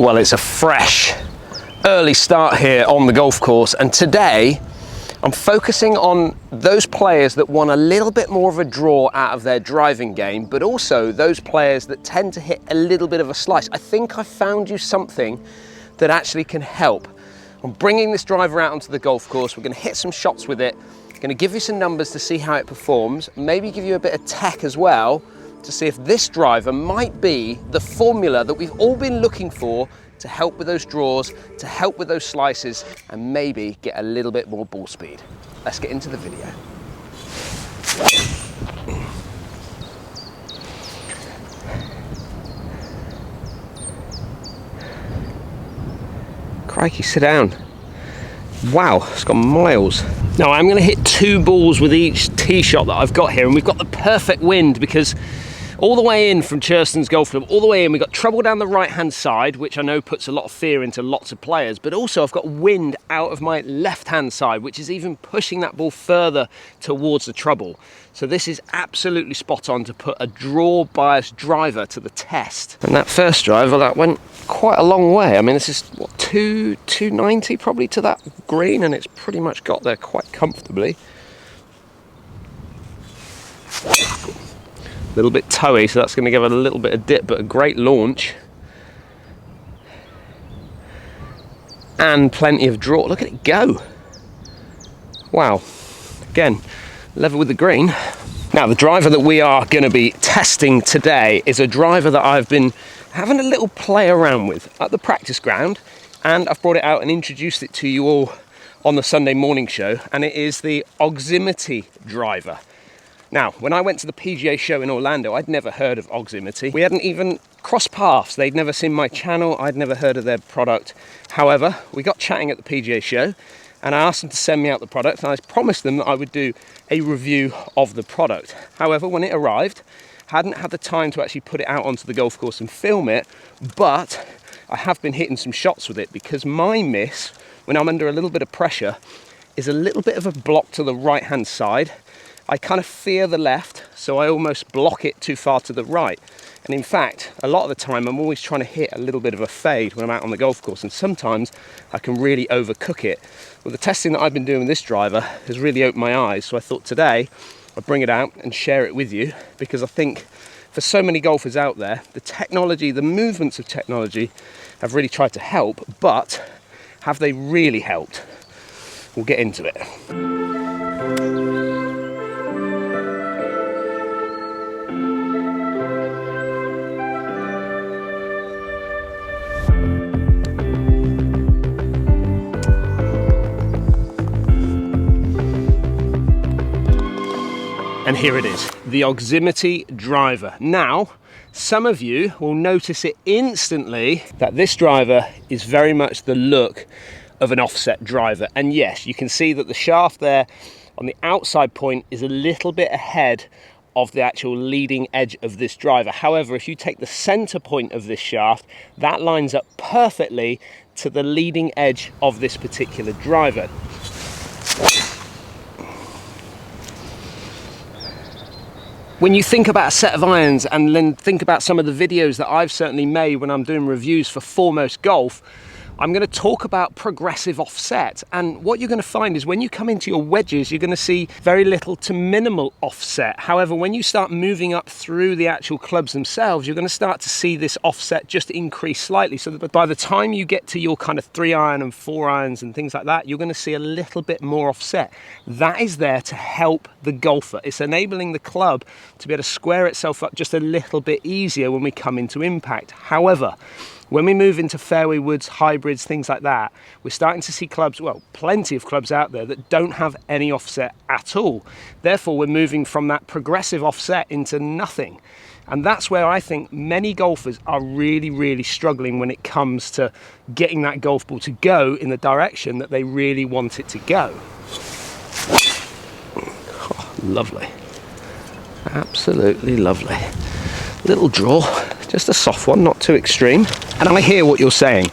Well, it's a fresh, early start here on the golf course, and today I'm focusing on those players that want a little bit more of a draw out of their driving game, but also those players that tend to hit a little bit of a slice. I think I found you something that actually can help. I'm bringing this driver out onto the golf course. We're going to hit some shots with it. I'm going to give you some numbers to see how it performs, maybe give you a bit of tech as well to see if this driver might be the formula that we've all been looking for to help with those draws, to help with those slices, and maybe get a little bit more ball speed. Let's get into the video. Crikey, sit down. Wow, it's got miles. Now I'm gonna hit 2 balls with each tee shot that I've got here, and we've got the perfect wind because all the way in from Churston's Golf Club, all the way in, we've got trouble down the right-hand side, which I know puts a lot of fear into lots of players, but also I've got wind out of my left-hand side, which is even pushing that ball further towards the trouble. So this is absolutely spot on to put a draw-biased driver to the test. And that first driver, that went quite a long way. I mean, this is, what, 290 probably to that green, and it's pretty much got there quite comfortably. A little bit toey, so that's going to give it a little bit of dip, but a great launch. And plenty of draw. Look at it go. Wow. Again, level with the green. Now, the driver that we are going to be testing today is a driver that I've been having a little play around with at the practice ground, and I've brought it out and introduced it to you all on the Sunday morning show, and it is the Oximity driver. Now, when I went to the PGA show in Orlando, I'd never heard of Auximity. We hadn't even crossed paths. They'd never seen my channel. I'd never heard of their product. However, we got chatting at the PGA show, and I asked them to send me out the product, and I promised them that I would do a review of the product. However, when it arrived, I hadn't had the time to actually put it out onto the golf course and film it, but I have been hitting some shots with it because my miss, when I'm under a little bit of pressure, is a little bit of a block to the right-hand side. I kind of fear the left, so I almost block it too far to the right. And in fact, a lot of the time, I'm always trying to hit a little bit of a fade when I'm out on the golf course, and sometimes I can really overcook it. Well, the testing that I've been doing with this driver has really opened my eyes, so I thought today I'd bring it out and share it with you, because I think for so many golfers out there, the technology, the movements of technology have really tried to help, but have they really helped? We'll get into it. And here it is, the Auximity driver. Now, some of you will notice it instantly that this driver is very much the look of an offset driver. And yes, you can see that the shaft there on the outside point is a little bit ahead of the actual leading edge of this driver. However, if you take the center point of this shaft, that lines up perfectly to the leading edge of this particular driver. When you think about a set of irons and then think about some of the videos that I've certainly made when I'm doing reviews for Foremost Golf, I'm going to talk about progressive offset. And what you're going to find is when you come into your wedges, you're going to see very little to minimal offset. However, when you start moving up through the actual clubs themselves, you're going to start to see this offset just increase slightly. So that by the time you get to your kind of 3-iron and 4-irons and things like that, you're going to see a little bit more offset. That is there to help the golfer. It's enabling the club to be able to square itself up just a little bit easier when we come into impact. However, when we move into fairway woods, hybrids, things like that, we're starting to see clubs, well, plenty of clubs out there that don't have any offset at all. Therefore, we're moving from that progressive offset into nothing. And that's where I think many golfers are really, really struggling when it comes to getting that golf ball to go in the direction that they really want it to go. Oh, lovely. Absolutely lovely. Little draw, just a soft one, not too extreme. And I hear what you're saying.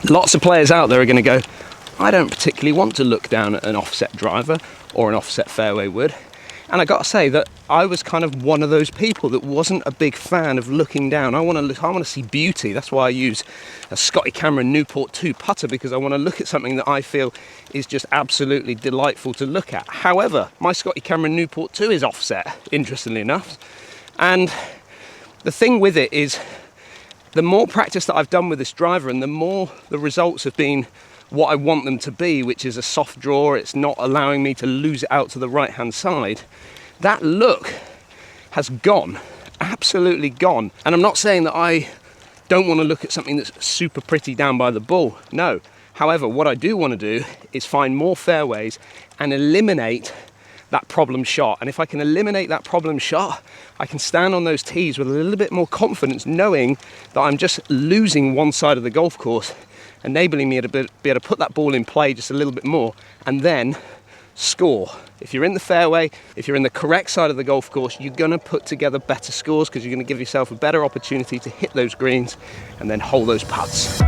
Lots of players out there are going to go, I don't particularly want to look down at an offset driver or an offset fairway wood. And I got to say that I was kind of one of those people that wasn't a big fan of looking down. I want to see beauty. That's why I use a Scotty Newport 2 putter, because I want to look at something that I feel is just absolutely delightful to look at. However, my Scotty Newport 2 is offset, interestingly enough. And the thing with it is, the more practice that I've done with this driver and the more the results have been what I want them to be, which is a soft draw, it's not allowing me to lose it out to the right hand side, that look has gone, absolutely gone. And I'm not saying that I don't want to look at something that's super pretty down by the ball, no. However, what I do want to do is find more fairways and eliminate that problem shot. And if I can eliminate that problem shot, I can stand on those tees with a little bit more confidence, knowing that I'm just losing one side of the golf course, enabling me to be able to put that ball in play just a little bit more and then score. If you're in the fairway, if you're in the correct side of the golf course, you're going to put together better scores, because you're going to give yourself a better opportunity to hit those greens and then hold those putts.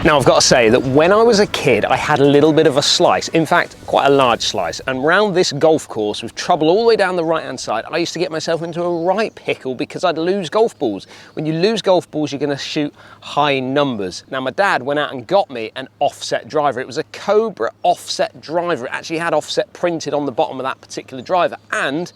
Now I've got to say that when I was a kid, I had a little bit of a slice, in fact quite a large slice, and round this golf course with trouble all the way down the right hand side, I used to get myself into a right pickle because I'd lose golf balls. When you lose golf balls, you're going to shoot high numbers. Now my dad went out and got me an offset driver. It was a Cobra offset driver. It actually had offset printed on the bottom of that particular driver, and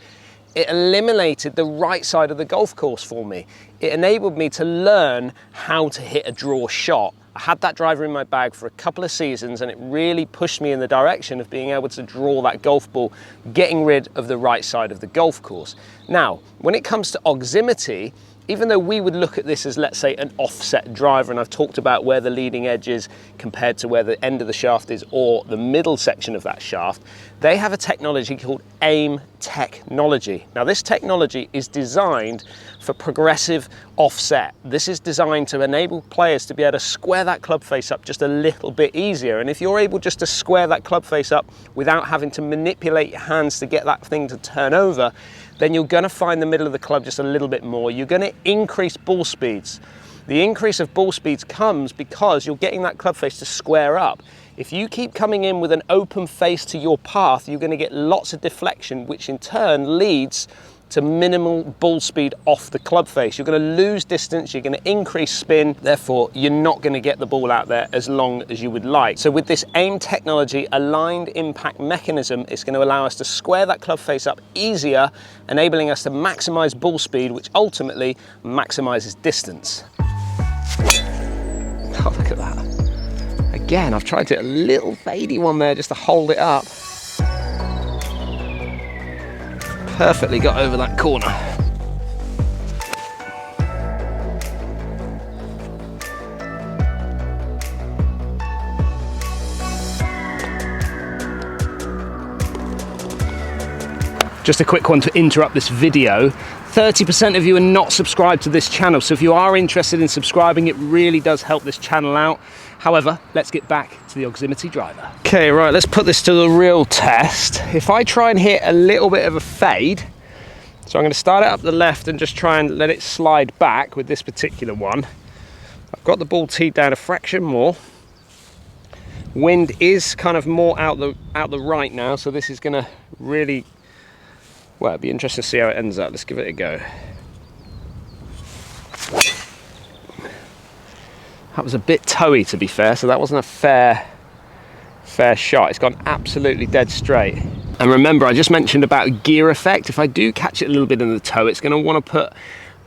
it eliminated the right side of the golf course for me. It enabled me to learn how to hit a draw shot. I had that driver in my bag for a couple of seasons, and it really pushed me in the direction of being able to draw that golf ball, getting rid of the right side of the golf course. Now, when it comes to Auximity, even though we would look at this as, let's say, an offset driver, and I've talked about where the leading edge is compared to where the end of the shaft is or the middle section of that shaft, they have a technology called AIM technology. Now this technology is designed for progressive offset. This is designed to enable players to be able to square that club face up just a little bit easier. And if you're able just to square that club face up without having to manipulate your hands to get that thing to turn over, then you're going to find the middle of the club just a little bit more. You're going to increase ball speeds. The increase of ball speeds comes because you're getting that club face to square up. If you keep coming in with an open face to your path, you're going to get lots of deflection, which in turn leads to minimal ball speed off the club face. You're going to lose distance, you're going to increase spin, therefore you're not going to get the ball out there as long as you would like. So with this AIM technology aligned impact mechanism, it's going to allow us to square that club face up easier, enabling us to maximize ball speed, which ultimately maximizes distance. Oh, look at that. Again, I've tried to hit a little fadey one there just to hold it up. Perfectly got over that corner. Just a quick one to interrupt this video. 30% of you are not subscribed to this channel, so if you are interested in subscribing, it really does help this channel out. However, let's get back to the Auximity driver. Okay, right, let's put this to the real test. If I try and hit a little bit of a fade, so I'm going to start it up the left and just try and let it slide back with this particular one. I've got the ball teed down a fraction more. Wind is kind of more out the right now, so this is going to really, well, it'd be interesting to see how it ends up. Let's give it a go. That was a bit toey, to be fair, so that wasn't a fair shot. It's gone absolutely dead straight. And remember, I just mentioned about gear effect. If I do catch it a little bit in the toe, it's going to want to put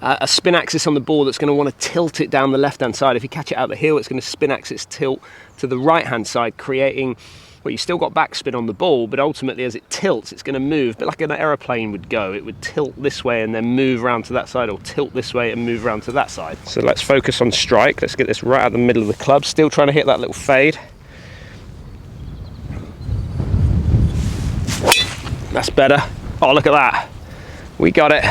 a spin axis on the ball that's going to want to tilt it down the left-hand side. If you catch it out the heel, it's going to spin axis tilt to the right-hand side, creating, well, you still got backspin on the ball, but ultimately as it tilts, it's going to move, a bit like an aeroplane would go. It would tilt this way and then move around to that side, or tilt this way and move around to that side. So let's focus on strike. Let's get this right out the middle of the club. Still trying to hit that little fade. That's better. Oh, look at that. We got it.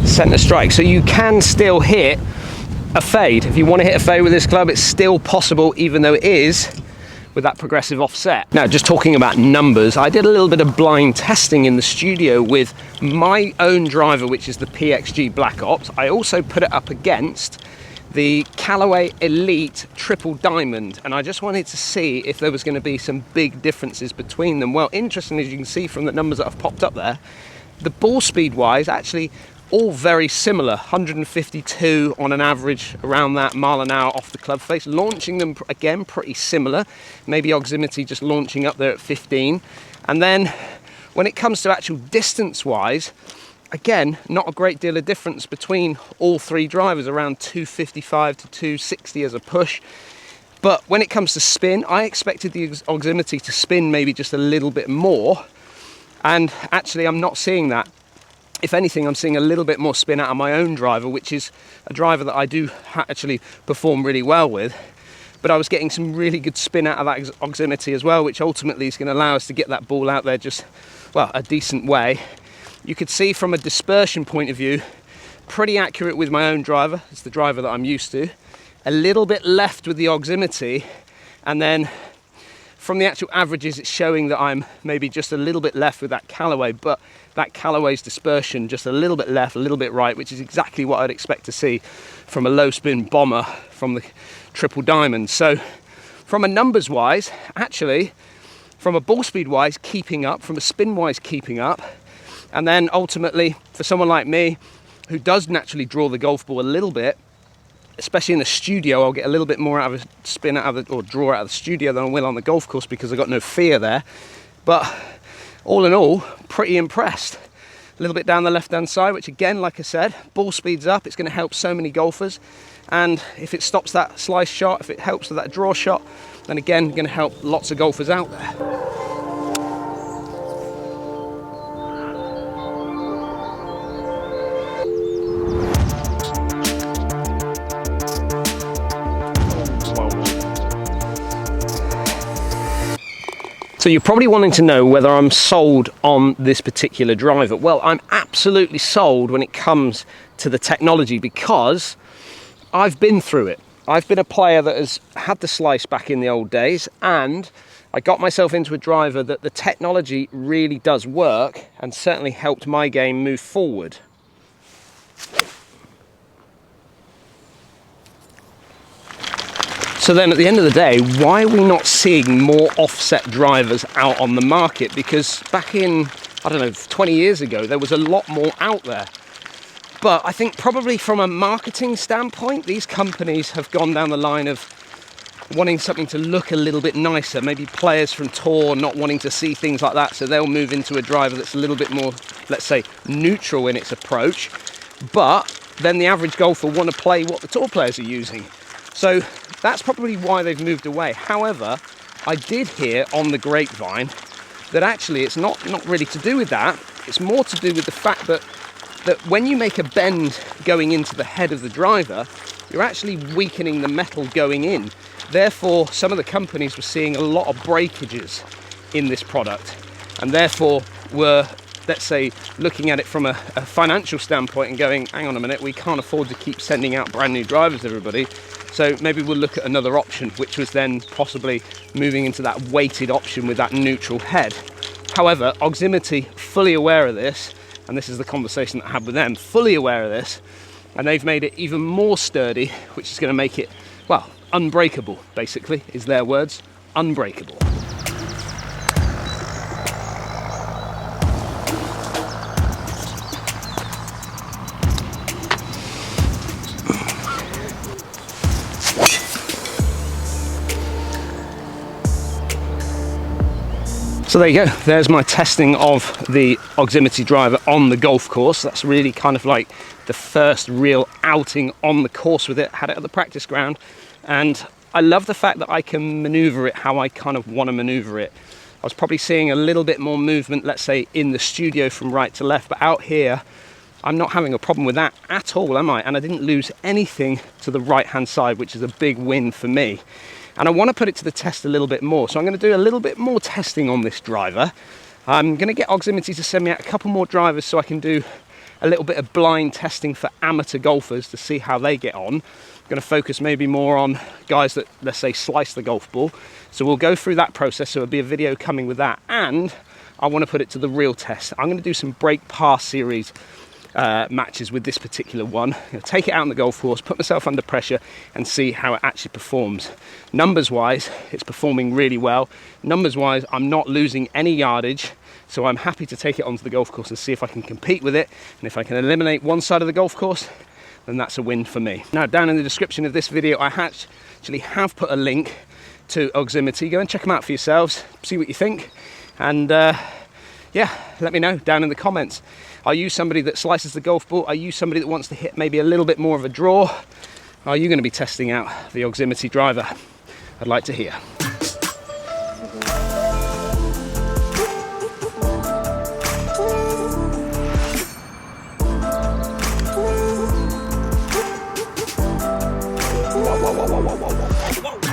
Centre strike. So you can still hit a fade. If you want to hit a fade with this club, it's still possible, even though it is with that progressive offset. Now, just talking about numbers, I did a little bit of blind testing in the studio with my own driver, which is the PXG Black Ops. I also put it up against the Callaway Elite Triple Diamond, and I just wanted to see if there was going to be some big differences between them. Well, interesting, as you can see from the numbers that have popped up there, the ball speed wise, actually all very similar. 152 on an average, around that mile an hour off the club face. Launching them again pretty similar, maybe Auximity just launching up there at 15. And then when it comes to actual distance wise, again, not a great deal of difference between all three drivers, around 255 to 260 as a push. But when it comes to spin, I expected the Auximity to spin maybe just a little bit more, and actually I'm not seeing that. If anything, I'm seeing a little bit more spin out of my own driver, which is a driver that I do actually perform really well with. But I was getting some really good spin out of that Auximity as well, which ultimately is going to allow us to get that ball out there just, well, a decent way. You could see from a dispersion point of view, pretty accurate with my own driver. It's the driver that I'm used to. A little bit left with the Auximity, and then from the actual averages, it's showing that I'm maybe just a little bit left with that Callaway, but that Callaway's dispersion just a little bit left, a little bit right, which is exactly what I'd expect to see from a low spin bomber from the Triple Diamond. So from a numbers wise, actually, from a ball speed wise, keeping up, from a spin wise, keeping up. And then ultimately, for someone like me, who does naturally draw the golf ball a little bit, especially in the studio, I'll get a little bit more out of a spin out of the, or draw out of the studio than I will on the golf course, because I've got no fear there. But all in all, pretty impressed. A little bit down the left-hand side, which again, like I said, ball speeds up. It's going to help so many golfers. And if it stops that slice shot, if it helps with that draw shot, then again, going to help lots of golfers out there. So you're probably wanting to know whether I'm sold on this particular driver. Well, I'm absolutely sold when it comes to the technology, because I've been through it. I've been a player that has had the slice back in the old days, and I got myself into a driver that the technology really does work, and certainly helped my game move forward. So then at the end of the day, why are we not seeing more offset drivers out on the market? Because back in, I don't know, 20 years ago, there was a lot more out there. But I think probably from a marketing standpoint, these companies have gone down the line of wanting something to look a little bit nicer. Maybe players from tour not wanting to see things like that, so they'll move into a driver that's a little bit more, let's say, neutral in its approach. But then the average golfer will want to play what the tour players are using. So that's probably why they've moved away. However, I did hear on the grapevine that actually it's not really to do with that. It's more to do with the fact that when you make a bend going into the head of the driver, you're actually weakening the metal going in. Therefore, some of the companies were seeing a lot of breakages in this product, and therefore were, let's say, looking at it from a financial standpoint and going, hang on a minute, we can't afford to keep sending out brand new drivers, everybody. So maybe we'll look at another option, which was then possibly moving into that weighted option with that neutral head. However, Auximity, fully aware of this, and this is the conversation that I had with them, fully aware of this, and they've made it even more sturdy, which is going to make it, well, unbreakable, basically, is their words, unbreakable. So there you go, there's my testing of the Auximity driver on the golf course. That's really kind of like the first real outing on the course with it. Had it at the practice ground, and I love the fact that I can maneuver it how I kind of want to maneuver it. I was probably seeing a little bit more movement, let's say, in the studio from right to left, but out here, I'm not having a problem with that at all, am I? And I didn't lose anything to the right-hand side, which is a big win for me. and I want to put it to the test a little bit more. So I'm going to do a little bit more testing on this driver. I'm going to get Auximity to send me out a couple more drivers so I can do a little bit of blind testing for amateur golfers to see how they get on. I'm going to focus maybe more on guys that, let's say, slice the golf ball. So we'll go through that process, so there'll be a video coming with that, and I want to put it to the real test. I'm going to do some break pass series matches with this particular one. Take it out on the golf course, put myself under pressure and see how it actually performs. Numbers wise, it's performing really well. Numbers wise, I'm not losing any yardage, so I'm happy to take it onto the golf course and see if I can compete with it, and if I can eliminate one side of the golf course, then that's a win for me. Now, down in the description of this video, I actually have put a link to Auximity. Go and check them out for yourselves, see what you think, and yeah, let me know down in the comments. Are you somebody that slices the golf ball? Are you somebody that wants to hit maybe a little bit more of a draw? Are you going to be testing out the Auximity driver? I'd like to hear. Whoa.